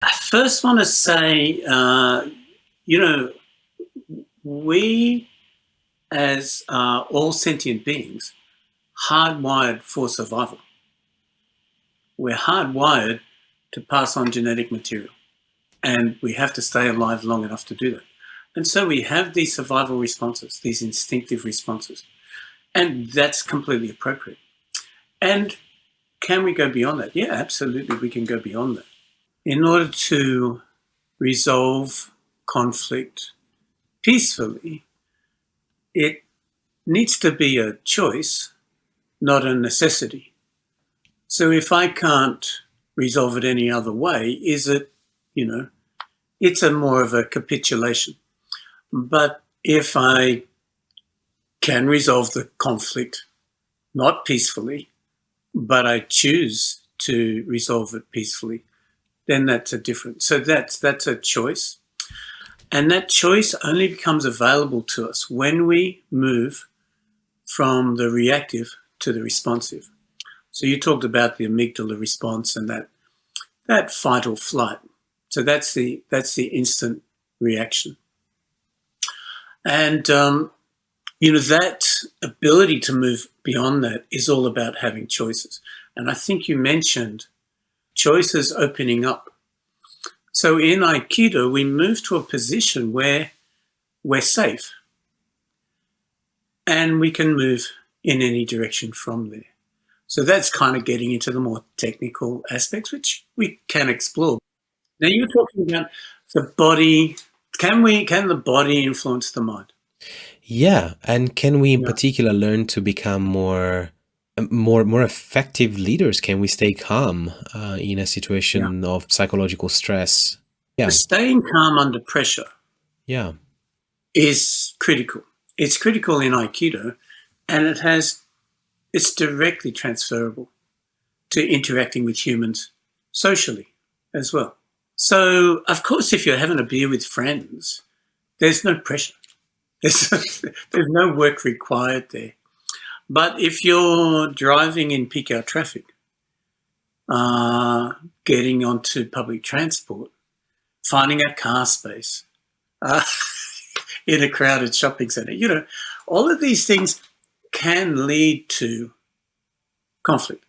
I first want to say, you know, we as all sentient beings, hardwired for survival. We're hardwired to pass on genetic material, and we have to stay alive long enough to do that. And so we have these survival responses, these instinctive responses, and that's completely appropriate. And can we go beyond that? Yeah, absolutely, we can go beyond that. In order to resolve conflict peacefully, it needs to be a choice, not a necessity. So if I can't resolve it any other way, is it, you know, it's a more of a capitulation. But if I can resolve the conflict, not peacefully, but I choose to resolve it peacefully, then that's a different. So that's a choice. And that choice only becomes available to us when we move from the reactive to the responsive. So you talked about the amygdala response and that fight or flight. So that's the instant reaction. And that ability to move beyond that is all about having choices. And I think you mentioned choices opening up. So in Aikido, we move to a position where we're safe and we can move in any direction from there. So that's kind of getting into the more technical aspects, which we can explore. Now you're talking about the body. Can the body influence the mind? Yeah, and can we in Yeah. particular learn to become more effective leaders? Can we stay calm in a Yeah. situation of psychological stress? Yeah, Staying calm under pressure yeah. is critical. It's critical in Aikido, and it's directly transferable to interacting with humans socially as well. So, of course, if you're having a beer with friends, there's no pressure. There's, there's no work required there. But if you're driving in peak hour traffic, getting onto public transport, finding a car space uh, in a crowded shopping centre, all of these things can lead to conflict.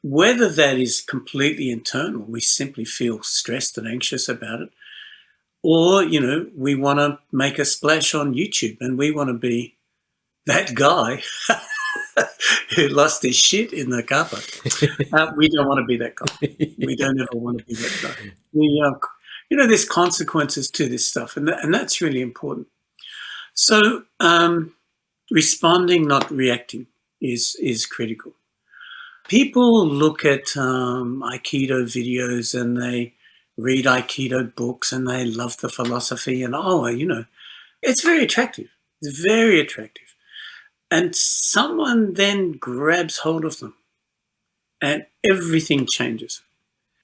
Whether that is completely internal, we simply feel stressed and anxious about it, or, we want to make a splash on YouTube and we want to be that guy who lost his shit in the car park. We don't want to be that guy. We don't ever want to be that guy. There's consequences to this stuff, and that's really important. So, responding, not reacting, is critical. People look at Aikido videos and they read Aikido books and they love the philosophy and it's very attractive. It's very attractive. And someone then grabs hold of them and everything changes.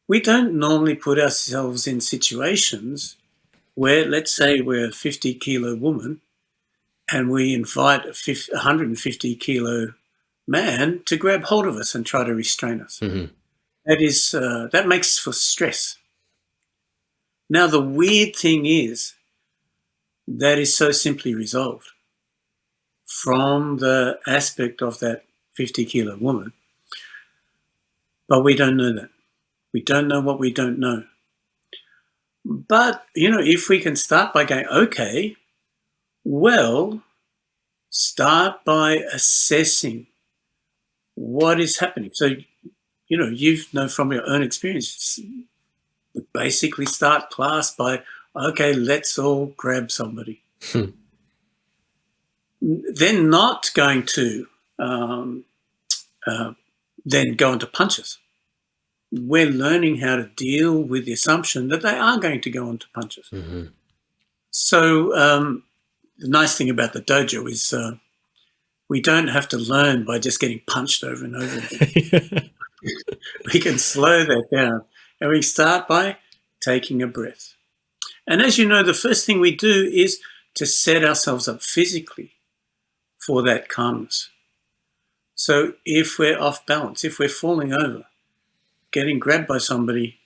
We don't normally put ourselves in situations where, let's say, we're a 50-kilo woman and we invite a 150-kilo man to grab hold of us and try to restrain us. Mhm. That makes for stress. Now, the weird thing is that is so simply resolved from the aspect of that 50-kilo woman, but we don't know that. We don't know what we don't know. But, if we can start by going, okay, well, start by assessing what is happening. So, from your own experience, we basically start class by, okay, let's all grab somebody. They're not going to then go into punches. We're learning how to deal with the assumption that they are going to go into punches. Mhm. So the nice thing about the dojo is we don't have to learn by just getting punched over and over again. We can slow that down, and we start by taking a breath. And as you know, the first thing we do is to set ourselves up physically for that calmness. So if we're off balance, if we're falling over, getting grabbed by somebody,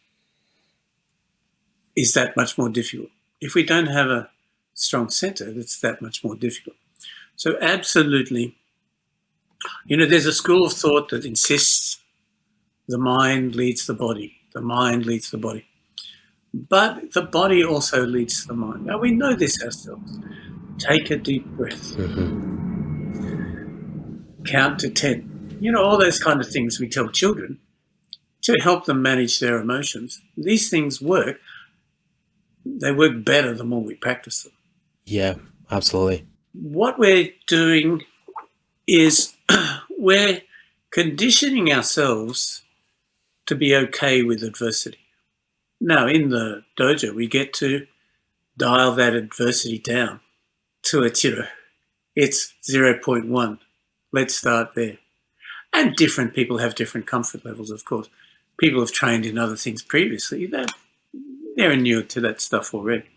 is that much more difficult. If we don't have a strong center, it's that much more difficult. So absolutely, there's a school of thought that insists the mind leads the body, the mind leads the body. But the body also leads the mind. Now, we know this ourselves. Take a deep breath. Count to 10. All those kind of things we tell children to help them manage their emotions. These things work. They work better the more we practice them. Yeah, absolutely. What we're doing is we're conditioning ourselves to be okay with adversity. Now, in the dojo, we get to dial that adversity down to it's 0.1. Let's start there. And different people have different comfort levels, of course. People have trained in other things previously. They're inured to that stuff already.